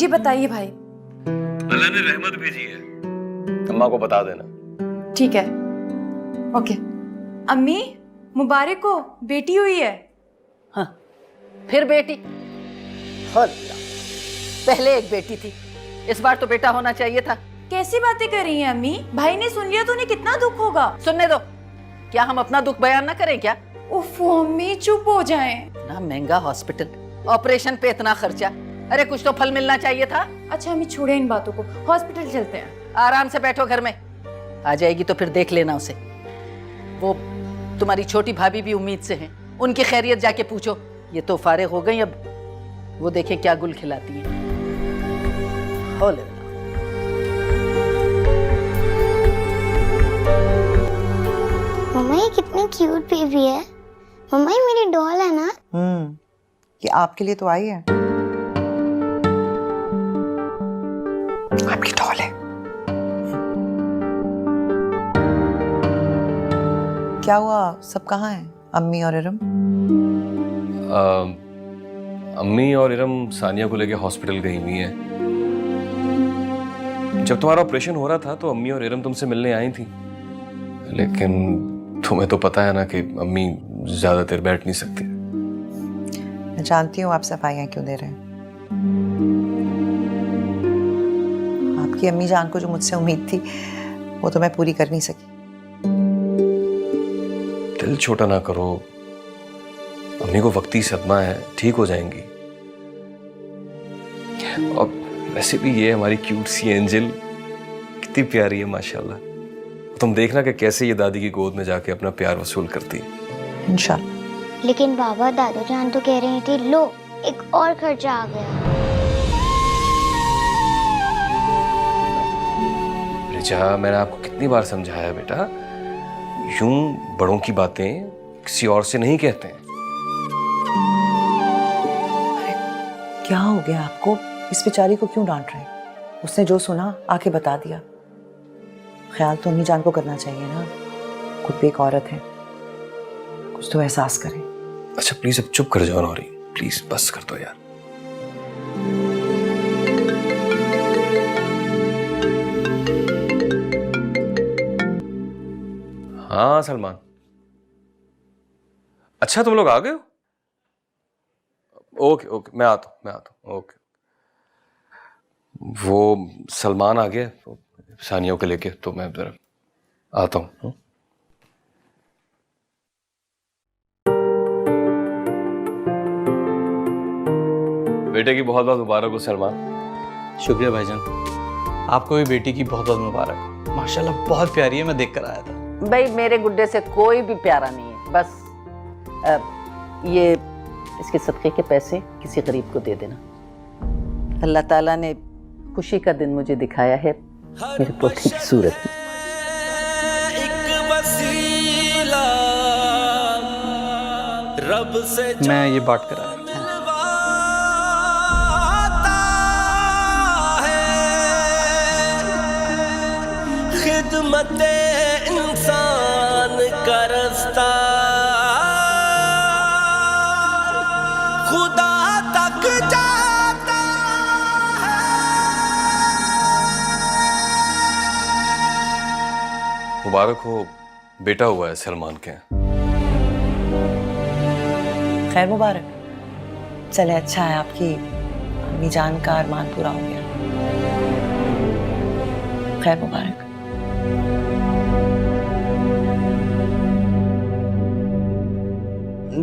जी बताइए भाई। अल्लाह ने रहमत भेजी है, अम्मा को बता देना। ठीक है, ओके। अम्मी, मुबारक हो, बेटी हुई है। हाँ, फिर बेटी? अल्लाह, पहले एक बेटी थी, इस बार तो बेटा होना चाहिए था। कैसी बातें कर रही हैं अम्मी? भाई ने सुन लिया तो उन्हें कितना दुख होगा। सुनने दो, क्या हम अपना दुख बयान ना करें क्या? उफ अम्मी, चुप हो जाएं। इतना महंगा हॉस्पिटल, ऑपरेशन पे इतना खर्चा, अरे कुछ तो फल मिलना चाहिए था। अच्छा अम्मी छोड़े इन बातों को, हॉस्पिटल चलते हैं। आराम से बैठो घर में, आ जाएगी तो फिर देख लेना उसे। वो तुम्हारी छोटी भाभी भी उम्मीद से हैं, उनकी खैरियत जाके पूछो। ये तो फारिग हो गई, अब वो देखे क्या गुल खिलाती है। मम्मा ये कितनी क्यूट बेबी है। मम्मा ये मेरी डॉल है ना? ये आपके लिए तो आई है। आपकी डॉल है। क्या हुआ, सब कहाँ हैं? अम्मी और इरम? अम्मी और इरम सानिया को लेके हॉस्पिटल गई हुई है। जब तुम्हारा ऑपरेशन हो रहा था तो अम्मी और इरम तुमसे मिलने आई थी, लेकिन तुम्हें तो पता है ना कि अम्मी ज्यादा देर बैठ नहीं सकती। मैं जानती हूँ आप सफाइयाँ क्यों दे रहे हैं। आपकी अम्मी जान को जो मुझसे उम्मीद थी वो तो मैं पूरी कर नहीं सकी। दिल छोटा ना करो, अम्मी को वक्ती सदमा है, ठीक हो जाएंगी। और वैसे भी ये हमारी क्यूट सी एंजल कितनी प्यारी है माशाल्लाह। तुम देखना कि कैसे ये दादी की गोद में जाके अपना प्यार वसूल करती है। इंशाल्लाह। लेकिन बाबा दादू जान तो कह रही थी लो एक और खर्चा आ गया। रिचा, मैंने आपको कितनी बार समझाया बेटा, यूं बड़ों की बातें किसी और से नहीं कहते हैं। अरे क्या हो गया आपको? इस बेचारी को क्यों डांट रहे हैं? उसने जो सुना आके बता दिया। ख्याल तो अम्मी जान को करना चाहिए ना, खुद भी एक औरत है, कुछ तो एहसास करें। अच्छा प्लीज अब चुप कर जाओ नौरी, प्लीज बस कर दो यार। हाँ सलमान, अच्छा तुम लोग आ गए हो? ओके ओके, मैं आता हूँ ओके। वो सलमान आ गया सानिया को लेके, तो मैं जरा आता हूँ। बेटे की बहुत बहुत मुबारक हो सलमान। शुक्रिया भाईजान, आपको भी बेटी की बहुत बहुत मुबारक। माशाल्लाह बहुत प्यारी है, मैं देख कर आया था। भाई मेरे गुड्डे से कोई भी प्यारा नहीं है, बस ये इसके सदक़े के पैसे किसी गरीब को दे देना। अल्लाह ताला ने खुशी का दिन मुझे दिखाया है मेरे पोते की सूरत में। मैं ये बात कराया। खिदमत इंसान का रास्ता खुदा तक जाता है। मुबारक हो, बेटा हुआ है सलमान के। खैर मुबारक। चले अच्छा है, आपकी अम्मी जान का अरमान पूरा हो गया। खैर मुबारक।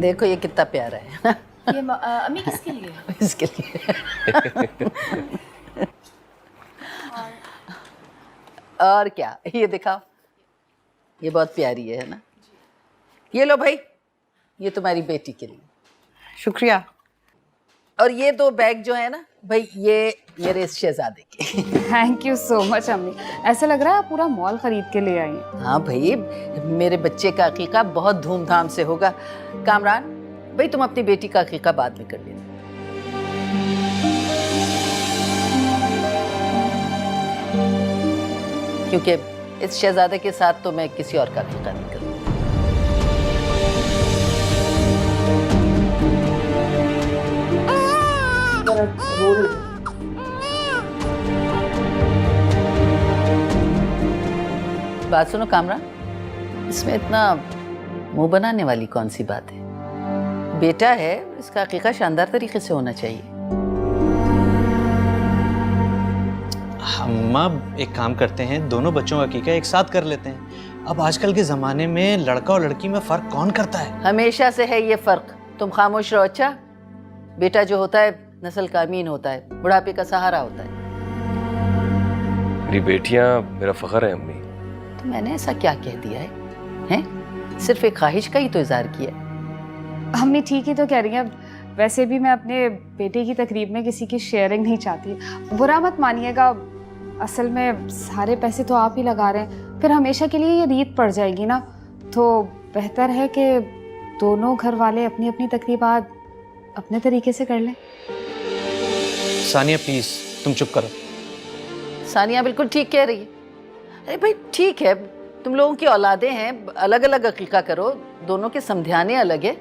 देखो ये कितना प्यारा है। ये अम्मी किसके लिए? इसके लिए। और क्या, ये दिखाओ, ये बहुत प्यारी है ना। ये लो भाई, ये तुम्हारी बेटी के लिए। शुक्रिया। और ये दो बैग जो है ना भाई, ये मेरे इस शहजादे के। थैंक यू सो मच अम्मी, ऐसा लग रहा है आप पूरा मॉल खरीद के ले आई हैं। हाँ भाई, मेरे बच्चे का अकीका बहुत धूमधाम से होगा। कामरान भाई, तुम अपनी बेटी का अकीका बाद में कर लेना। क्योंकि इस शहजादे के साथ तो मैं किसी और का अकीका नहीं करूँगा। बात सुनो कामरा, इसमें इतना मुंह बनाने वाली कौन सी बात है? बेटा है, इसका अकीका शानदार तरीके से होना चाहिए। अम्मा एक काम करते हैं, दोनों बच्चों का अकीका एक साथ कर लेते हैं। अब आजकल के ज़माने में लड़का और लड़की में फ़र्क कौन करता है? हमेशा से है ये फ़र्क। तुम खामोश रहो। अच्छा, बेटा जो होता है नस्ल का अमीन होता है, बुढ़ापे का सहारा होता है। मेरी बेटियां मेरा फ़ख्र है अम्मी। तो मैंने ऐसा क्या कह दिया है? हैं? सिर्फ एक ख्वाहिश का ही तो इजहार किया है। अम्मी ठीक ही तो कह रही हैं। वैसे भी मैं अपने बेटे की तकरीब में किसी की शेयरिंग नहीं चाहती। बुरा मत मानिएगा, असल में सारे पैसे तो आप ही लगा रहे हैं, फिर हमेशा के लिए ये रीत पड़ जाएगी ना। तो बेहतर है कि दोनों घर वाले अपनी अपनी तकरीबात अपने तरीके से कर लें। सानिया प्लीज़ तुम चुप करो। सानिया बिल्कुल ठीक कह रही है। अरे भाई ठीक है, तुम लोगों की औलादें हैं, अलग अलग अकीका करो, दोनों के समझाने अलग है,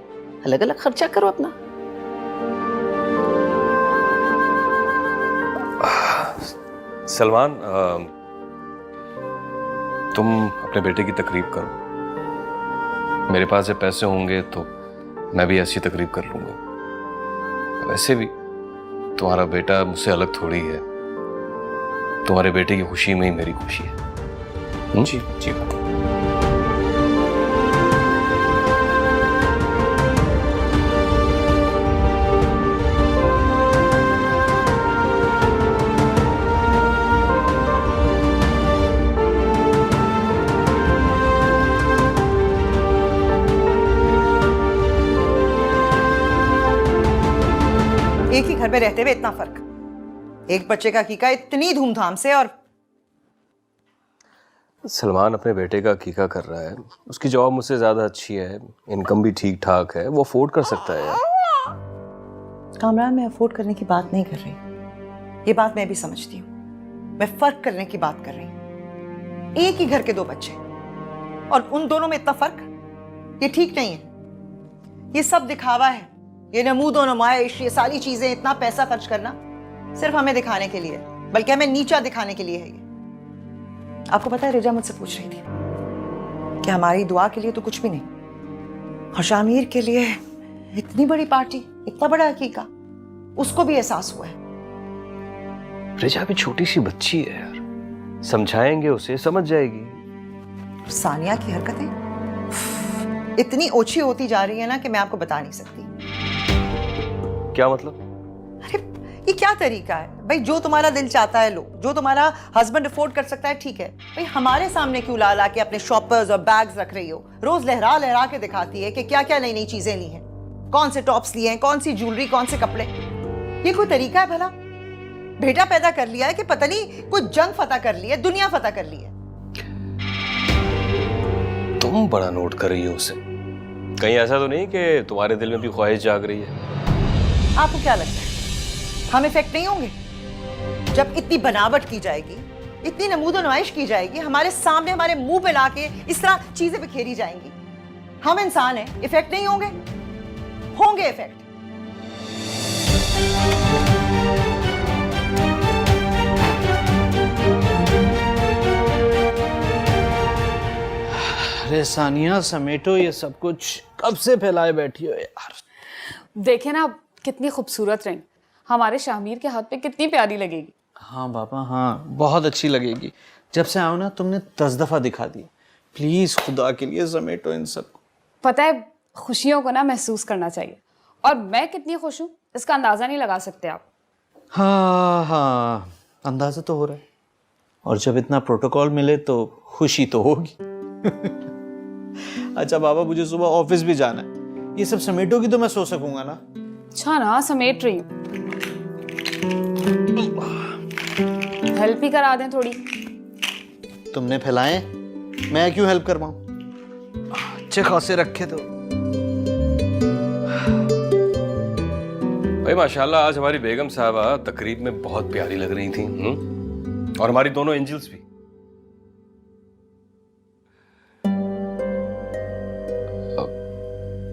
अलग अलग खर्चा करो अपना। सलमान, तुम अपने बेटे की तकरीब करो। मेरे पास जब पैसे होंगे तो मैं भी ऐसी तकरीब कर लूंगा। वैसे भी तुम्हारा बेटा मुझसे अलग थोड़ी है। तुम्हारे बेटे की खुशी में ही मेरी खुशी है। जी जी। एक ही घर में रहते हुए इतना फर्क, एक बच्चे का अकीका इतनी धूमधाम से। और सलमान अपने बेटे का अकीका कर रहा है, उसकी जॉब मुझसे ज्यादा अच्छी है, इनकम भी ठीक ठाक है, वो अफोर्ड कर सकता है यार। कामरान, मैं अफोर्ड करने की बात नहीं कर रही, ये बात मैं भी समझती हूँ। मैं फर्क करने की बात कर रही हूँ। एक ही घर के दो बच्चे और उन दोनों में इतना फर्क, ये ठीक नहीं है। ये सब दिखावा है, ये नमूदो नुमाइश, ये सारी चीजें, इतना पैसा खर्च करना सिर्फ हमें दिखाने के लिए, बल्कि हमें नीचा दिखाने के लिए है ये। आपको पता है, रिजा मुझसे पूछ रही थी कि हमारी दुआ के लिए तो कुछ भी नहीं, और शामिर के लिए इतनी बड़ी पार्टी, इतना बड़ा अकीका, उसको भी एहसास हुआ है। रिजा भी छोटी सी बच्ची है यार, समझाएंगे उसे, समझ जाएगी। सानिया की हरकतें इतनी ओछी होती जा रही है ना कि मैं आपको बता नहीं सकती। क्या मतलब? अरे ये क्या तरीका है भाई? जो तुम्हारा दिल चाहता है लो, जो तुम्हारा हस्बैंड अफोर्ड कर सकता है ठीक है भाई, हमारे सामने क्यों ला ला के अपने शॉपर्स और बैग्स रख रही हो? रोज लहरा लहरा के दिखाती है कि क्या क्या नई नई चीजें ली हैं, कौन से टॉप्स लिए हैं, कौन सी ज्वेलरी, कौन से कपड़े। ये कोई तरीका है भला? बेटा पैदा कर लिया है कि पता नहीं कोई जंग फतह कर ली है, दुनिया फतह कर ली है। तुम बड़ा नोट कर रही हो उसे, कहीं ऐसा तो नहीं कि तुम्हारे दिल में भी ख्वाहिश जाग रही है? आपको क्या लगता है हम इफेक्ट नहीं होंगे? जब इतनी बनावट की जाएगी, इतनी नमूदो नुमाइश की जाएगी, हमारे सामने हमारे मुंह पे लाके इस तरह चीजें बिखेरी जाएंगी, हम इंसान हैं, इफेक्ट नहीं होंगे? होंगे इफेक्ट। अरे सानिया समेटो ये सब कुछ, कब से फैलाए बैठी हो यार। देखे ना कितनी खूबसूरत रही, हमारे शामिर के हाथ पे कितनी प्यारी लगेगी। हाँ बाबा हाँ, बहुत अच्छी लगेगी। जब से आओ ना तुमने 10 दफा दिखा दी। प्लीज खुदा के लिए समेटो इन सब। पता है, खुशियों को ना महसूस करना चाहिए, और मैं कितनी खुश हूँ इसका अंदाजा नहीं लगा सकते आप। हाँ हाँ, अंदाजा तो हो रहा है, और जब इतना प्रोटोकॉल मिले तो खुशी तो होगी। अच्छा बाबा, मुझे सुबह ऑफिस भी जाना है, ये सब समेटोगी तो मैं सो सकूंगा ना? अच्छा ना, समेट रही हूँ, हेल्प ही करा दें थोड़ी। तुमने फैलाए, मैं क्यों हेल्प कर पाऊं? अच्छे खासे रखे तो। भाई माशाल्लाह, आज हमारी बेगम साहबा तकरीब में बहुत प्यारी लग रही थी। और हमारी दोनों एंजल्स भी।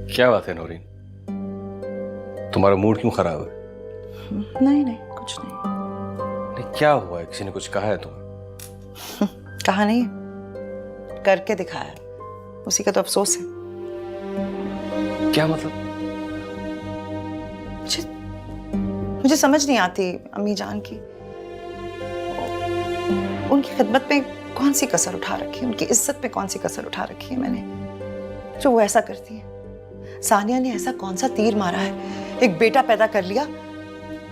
क्या बात है नौरीन, तुम्हारा मूड क्यों खराब है? नहीं नहीं, कुछ नहीं। क्या हुआ है? किसी ने कुछ कहा है तुम्हें? कहा नहीं, करके दिखाया, उसी का तो अफसोस है। क्या मतलब? मुझे समझ नहीं आती अम्मी जान की, उनकी खिदमत में कौन सी कसर उठा रखी है, उनकी इज्जत में कौन सी कसर उठा रखी है मैंने, जो वो ऐसा करती है। सानिया ने ऐसा कौन सा तीर मारा है, एक बेटा पैदा कर लिया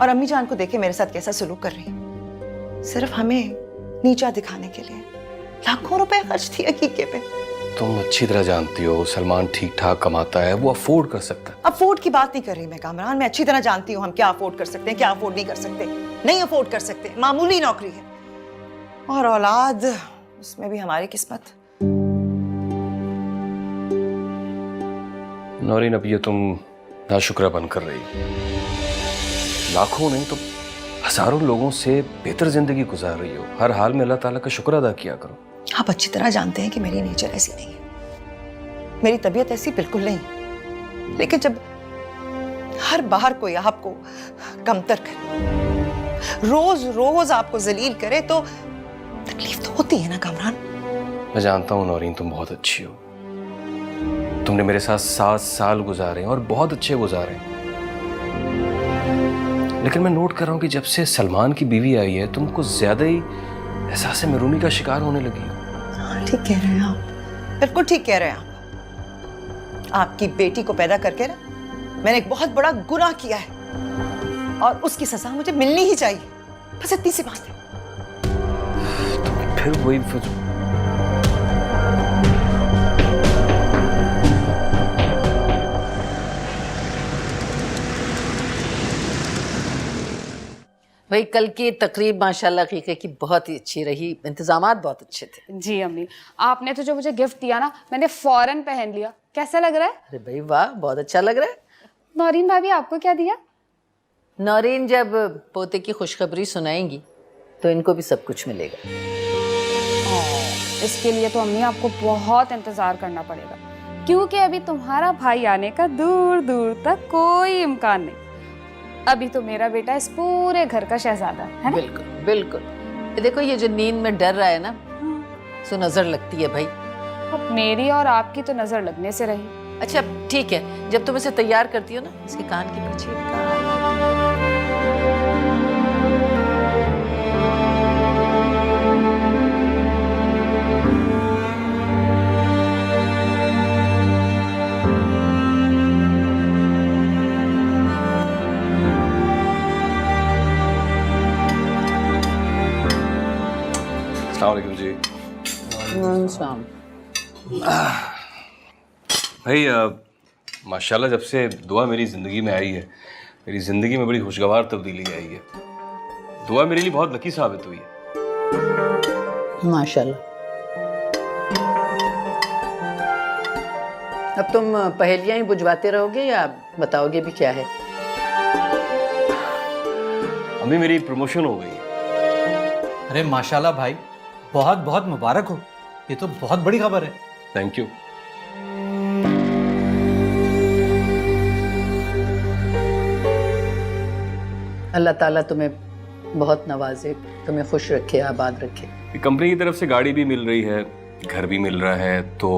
और अम्मी जान को देखे मेरे साथ कैसा सलूक कर रही है, सिर्फ हमें नीचा दिखाने के लिए। लाखों रुपए खर्च थी अकीके पे। तुम अच्छी तरह जानती हो सलमान ठीक ठाक कमाता है, वो अफोर्ड कर सकता है। अफोर्ड की बात नहीं कर रही मैं कामरान, मैं अच्छी तरह जानती हूँ हम क्या अफोर्ड कर सकते हैं, क्या अफोर्ड नहीं कर सकते। नहीं अफोर्ड कर सकते, मामूली नौकरी है, और औलाद उसमें भी हमारी किस्मत। नौरीन, अब ये तुम नाशुक्रा बन कर रही हो। लाखों नहीं तो हजारों लोगों से बेहतर जिंदगी गुजार रही हो। हर हाल में अल्लाह ताला का शुक्र अदा किया करो। आप अच्छी तरह जानते हैं कि मेरी नेचर ऐसी नहीं है, मेरी तबीयत ऐसी बिल्कुल नहीं, लेकिन जब हर बार कोई आपको कमतर करे, रोज रोज आपको जलील करे, तो तकलीफ तो होती है ना कामरान। मैं जानता हूँ नौरीन, तुम बहुत अच्छी हो। तुमने मेरे साथ 7 साल गुजारे और बहुत अच्छे गुजारे, लेकिन मैं नोट कर रहा हूँ कि जब से सलमान की बीवी आई है तुम कुछ ज्यादा ही एहसास महरूमी का शिकार होने लगी हो। हाँ, ठीक कह रहे हैं आप, बिल्कुल ठीक कह रहे हैं आप। आपकी बेटी को पैदा करके ना मैंने एक बहुत बड़ा गुनाह किया है और उसकी सजा मुझे मिलनी ही चाहिए, बस इतनी सी बात है। फिर वही भाई कल की तकरीब माशाल्लाह हकीक़त की बहुत ही अच्छी रही, इंतजामात बहुत अच्छे थे। जी अम्मी, आपने तो जो मुझे गिफ्ट दिया ना, मैंने फौरन पहन लिया। कैसा लग रहा है? अरे भाई वाह, बहुत अच्छा लग रहा है। नौरीन भाभी, आपको क्या दिया? नौरीन जब पोते की खुशखबरी सुनाएंगी तो इनको भी सब कुछ मिलेगा। इसके लिए तो अम्मी आपको बहुत इंतजार करना पड़ेगा, क्योंकि अभी तुम्हारा भाई आने का दूर दूर तक कोई इम्कान नहीं। अभी तो मेरा बेटा इस पूरे घर का शहजादा है ना? बिल्कुल बिल्कुल। ये देखो, ये जो नींद में डर रहा है ना, सो नजर लगती है भाई। अब मेरी और आपकी तो नजर लगने से रही। अच्छा ठीक है, जब तुम इसे तैयार करती हो ना, इसके कान के पीछे अस्सलाम वालेकुम जी। भाई माशाल्लाह जब से दुआ मेरी ज़िंदगी में आई है, मेरी ज़िंदगी में बड़ी खुशगवार तब्दीली आई है। दुआ मेरे लिए बहुत लकी साबित हुई है। माशाल्लाह। अब तुम पहेलियां ही बुझवाते रहोगे या बताओगे भी क्या है? अम्मी, मेरी प्रमोशन हो गई। अरे माशाल्लाह भाई, बहुत बहुत मुबारक हो, ये तो बहुत बड़ी खबर है। Thank you. अल्लाह ताला तुम्हें बहुत नवाजे, तुम्हें खुश रखे, आबाद रखे। कंपनी की तरफ से गाड़ी भी मिल रही है, घर भी मिल रहा है, तो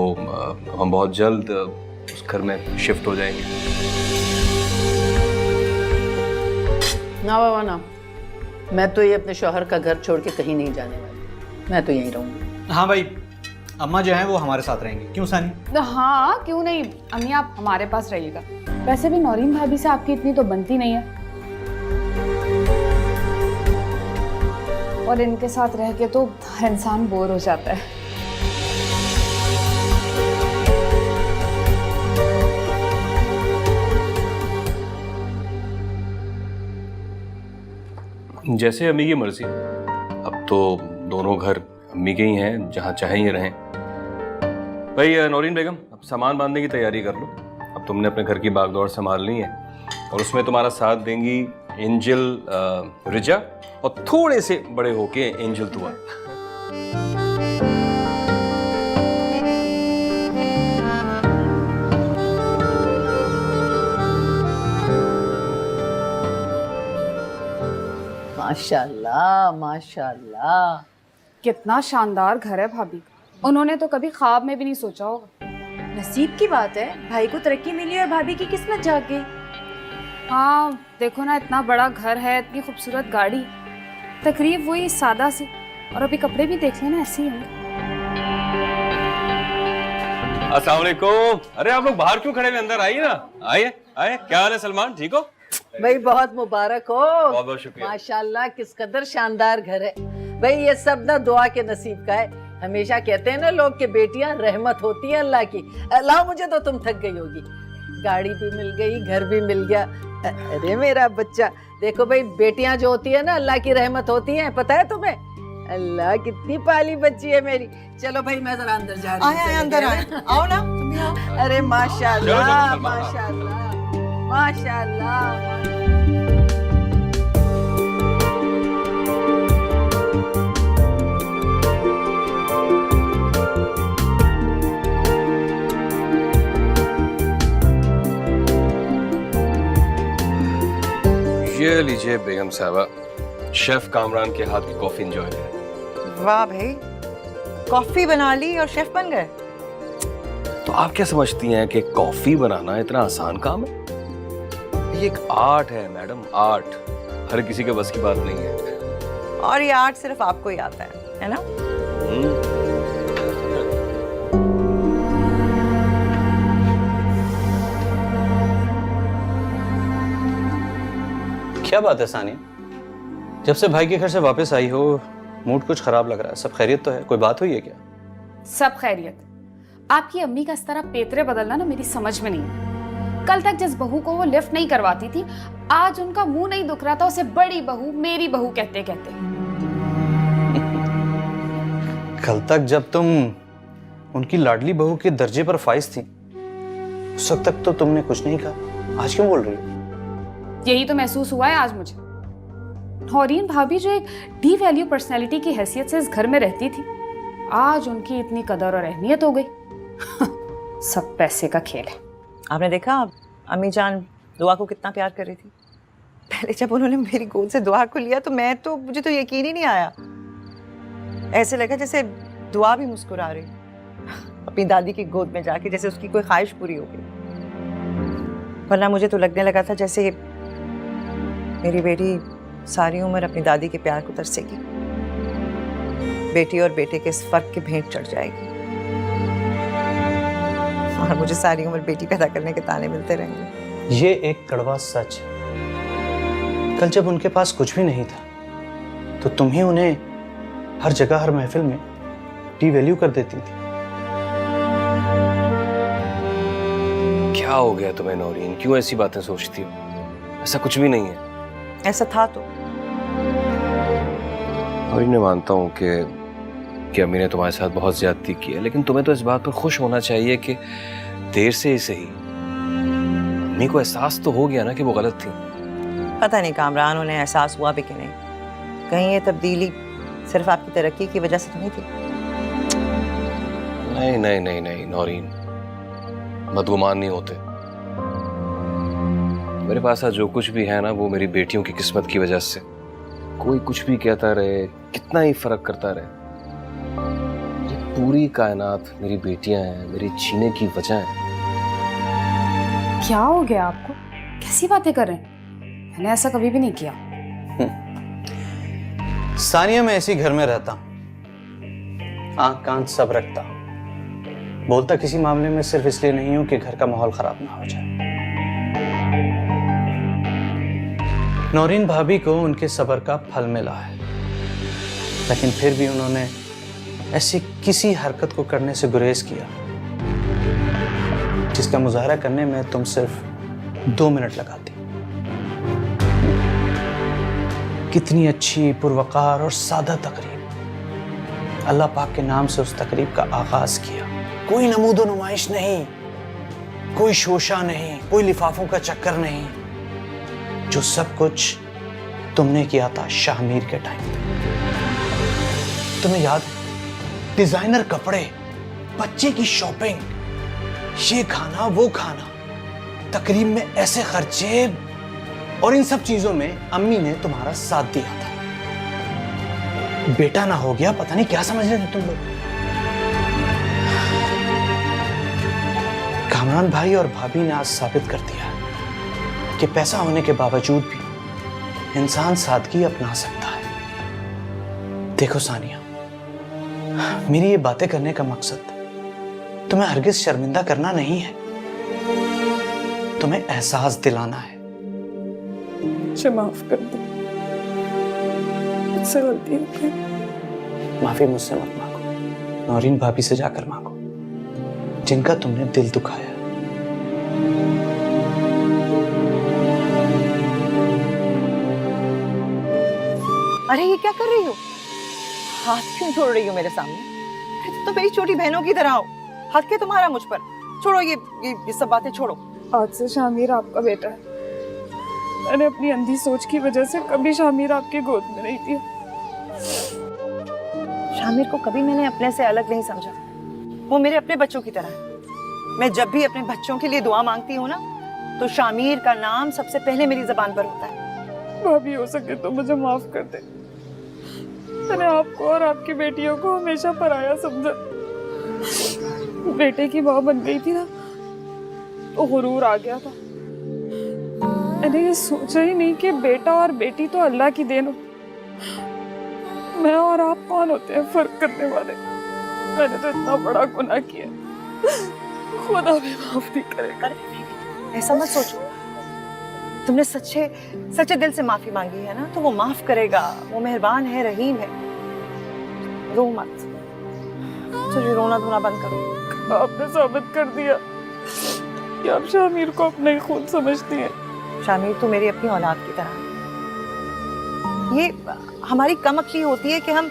हम बहुत जल्द उस घर में शिफ्ट हो जाएंगे। ना बाबा ना, मैं तो ये अपने शौहर का घर छोड़ के कहीं नहीं जाने वाली, मैं तो यहीं रहूंगी। हाँ भाई, अम्मा जो हैं वो हमारे साथ रहेंगी, क्यों सानी? हाँ क्यों नहीं अम्मी, आप हमारे पास रहिएगा। वैसे भी नौरीन भाभी से आपकी इतनी तो बनती नहीं है, और इनके साथ रह के तो हर इंसान बोर हो जाता है। जैसे अम्मी की मर्जी। अब तो दोनों घर अम्मी के ही हैं, जहाँ चाहे ही रहें। भाई नौरीन बेगम, अब सामान बांधने की तैयारी कर लो। अब तुमने अपने घर की बागडोर संभालनी है, और उसमें तुम्हारा साथ देंगी एंजल रिजा, और थोड़े से बड़े होके एंजल तुआ। माशाल्लाह माशाल्लाह। कितना शानदार घर है भाभी। उन्होंने तो कभी ख्वाब में भी नहीं सोचा होगा। नसीब की बात है, भाई को तरक्की मिली और भाभी की किस्मत जाग गई। हाँ देखो ना, इतना बड़ा घर है, इतनी खूबसूरत गाड़ी, तकरीब वही सादा सी, और अभी कपड़े भी देख लेना ऐसे ही होंगे। अस्सलाम वालेकुम। अरे आप लोग बाहर क्यों खड़े हैं? अंदर आइए ना, आइए आइए। क्या हाल है सलमान, ठीक हो? भाई बहुत मुबारक हो। बहुत बहुत शुक्रिया। माशाल्लाह किस कदर शानदार घर है। भाई ये सब ना दुआ के नसीब का है। हमेशा कहते हैं ना लोग कि बेटियां रहमत होती है अल्लाह की। अल्लाह, मुझे तो तुम थक गई होगी। गाड़ी भी मिल गई, घर भी मिल गया। अरे मेरा बच्चा, देखो भाई बेटियां जो होती है ना अल्लाह की रहमत होती हैं, पता है तुम्हें? अल्लाह कितनी पाली बच्ची है मेरी। चलो भाई मैं जरा अंदर जा रही हूँ। आए अंदर आए, आओ ना तुम भी आओ। अरे माशाल्लाह चलो, माशाल्लाह माशाल्लाह। ये लीजिए बेगम साहबा, शेफ कामरान के हाथ की कॉफी एंजॉय करें। वाह भाई, कॉफी बना ली और शेफ बन गए। तो आप क्या समझती हैं कि कॉफी बनाना इतना आसान काम है? ये एक आर्ट है मैडम, आर्ट। हर किसी के बस की बात नहीं है। और ये आर्ट सिर्फ आपको ही आता है ना? क्या बात है सानिया, जब से भाई के घर से वापस आई हो मूड कुछ खराब लग रहा है। सब खैरियत तो है? कोई बात हुई है क्या? सब खैरियत। आपकी अम्मी का इस तरह पेतरे बदलना ना मेरी समझ में नहीं है। कल तक जिस बहू को वो लिफ्ट नहीं करवाती थी, आज उनका मुंह नहीं दुख रहा था उसे बड़ी बहू, मेरी बहू कहते कहते। कल तक जब तुम उनकी लाडली बहू के दर्जे पर फाइज थी, उस वक्त तक तो तुमने कुछ नहीं कहा। आज क्यों बोल रही हो? यही तो महसूस हुआ है आज मुझे। नौरीन भाभी जो एक डी वैल्यू पर्सनैलिटी की हैसियत से इस घर में रहती थी, आज उनकी इतनी कदर और अहमियत हो गई। सब पैसे का खेल है। आपने देखा अम्मी जान दुआ को कितना प्यार कर रही थी। पहले जब उन्होंने मेरी गोद से दुआ को लिया तो मुझे तो यकीन ही नहीं आया। ऐसे लगा जैसे दुआ भी मुस्कुरा रही अपनी दादी की गोद में जाके, जैसे उसकी कोई ख्वाहिश पूरी हो गई। वरना मुझे तो लगने लगा था जैसे मेरी बेटी सारी उम्र अपनी दादी के प्यार को तरसेगी, बेटी और बेटे के इस फर्क की भेंट चढ़ जाएगी और मुझे सारी उम्र बेटी पैदा करने के ताने मिलते रहेंगे। ये एक कड़वा सच है। कल जब उनके पास कुछ भी नहीं था तो तुम ही उन्हें हर जगह हर महफिल में डी वैल्यू कर देती थी। क्या हो गया तुम्हें नौरीन, क्यों ऐसी बातें सोचती हो? ऐसा कुछ भी नहीं है। ऐसा था तो। और मैं मानता हूँ कि अम्मी ने तुम्हारे साथ बहुत ज्यादती की है, लेकिन तुम्हें तो इस बात पर खुश होना चाहिए कि देर से ही सही अम्मी को एहसास तो हो गया ना कि वो गलत थी। पता नहीं कामरान, उन्हें एहसास हुआ भी कि नहीं। कहीं ये तब्दीली सिर्फ आपकी तरक्की की वजह से तो नहीं थी? नहीं नहीं नहीं नहीं नौरीन, बदगुमान नहीं होते। मेरे पास आज जो कुछ भी है ना, वो मेरी बेटियों की किस्मत की वजह से। कोई कुछ भी कहता रहे, कितना ही फर्क करता रहे, ये पूरी कायनात मेरी बेटियां हैं, मेरी जीने की वजह है। क्या हो गया आपको? कैसी बातें कर रहे हैं? मैंने ऐसा कभी भी नहीं किया। सानिया, मैं ऐसी घर में रहता हूं, आंख कान सब रखता हूं, बोलता किसी मामले में सिर्फ इसलिए नहीं हूं कि घर का माहौल खराब ना हो जाए। नौरीन भाभी को उनके सब्र का फल मिला है, लेकिन फिर भी उन्होंने ऐसी किसी हरकत को करने से गुरेज किया जिसका मुजाहरा करने में तुम सिर्फ 2 मिनट लगाती। कितनी अच्छी, पुरवकार और सादा तकरीब। अल्लाह पाक के नाम से उस तकरीब का आगाज किया। कोई नमूदो नुमाइश नहीं, कोई शोशा नहीं, कोई लिफाफों का चक्कर नहीं। जो सब कुछ तुमने किया था शाहमीर के टाइम पे। तुम्हें याद है? डिजाइनर कपड़े, बच्चे की शॉपिंग, ये खाना वो खाना, तकरीब में ऐसे खर्चे, और इन सब चीजों में अम्मी ने तुम्हारा साथ दिया था। बेटा ना हो गया, पता नहीं क्या समझ रहे थे तुम लोग। इमरान भाई और भाभी ने आज साबित कर दिया कि पैसा होने के बावजूद भी इंसान सादगी अपना सकता है। देखो सानिया, मेरी ये बातें करने का मकसद तुम्हें हरगिज शर्मिंदा करना नहीं है, तुम्हें एहसास दिलाना है। मुझे माफ कर दो, मुझसे गलती हो गई। माफी मुझसे मत मांगो, नौरीन भाभी से जाकर मांगो, जिनका तुमने दिल दुखाया। अरे ये क्या कर रही हो? हाथ क्यों छोड़ रही हो मेरे सामने? तुम तो मेरी छोटी बहनों की तरह हो। हाथ क्या तुम्हारा मुझ पर? छोड़ो ये सब बातें छोड़ो। आज से शामिर आपका बेटा है। मैंने अपनी अंधी सोच की वजह से कभी शामिर आपकी गोद में नहीं दिया। शामिर को कभी मैंने अपने से अलग नहीं समझा। वो मेरे अपने बच्चों की तरह है। मैं जब भी अपने बच्चों के लिए दुआ मांगती हूँ ना, तो शामिर का नाम सबसे पहले मेरी जबान पर होता है। भाभी हो सके तो मुझे माफ कर दे। मैंने आपको और आपकी बेटियों को हमेशा पराया समझा। बेटे की माँ बन गई थी ना, तो गुरूर आ गया था। मैंने ये सोचा ही नहीं कि बेटा और बेटी तो अल्लाह की देन हो। मैं और आप कौन होते हैं फर्क करने वाले? मैंने तो इतना बड़ा गुनाह किया, खुदा भी माफ नहीं करेगा। ऐसा मत सोचो। तुमने सच्चे दिल से माफी मांगी है ना, तो वो माफ करेगा। वो मेहरबान है, रहीम है। रो मत, तुझे रोना धोना बंद करो। आपने साबित कर दिया कि आप शामिर को अपना ही खून समझती हैं। शामिर तो मेरी अपनी औलाद की तरह है। ये हमारी कम अक्ली होती है कि हम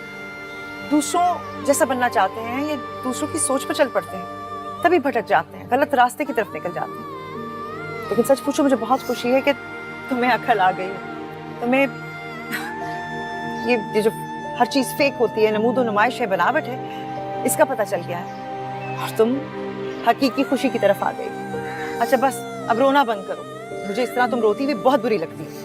दूसरों जैसा बनना चाहते हैं या दूसरों की सोच पर चल पड़ते हैं, तभी भटक जाते हैं, गलत रास्ते की तरफ निकल जाते हैं। लेकिन सच पूछो, मुझे बहुत खुशी है कि तुम्हें अकल आ गई है। तुम्हें ये जो हर चीज फेक होती है, नमूदो नुमाइश है, बनावट है, इसका पता चल गया है और तुम हकीकी खुशी की तरफ आ गई। अच्छा बस अब रोना बंद करो। मुझे इस तरह तुम रोती हुई बहुत बुरी लगती है।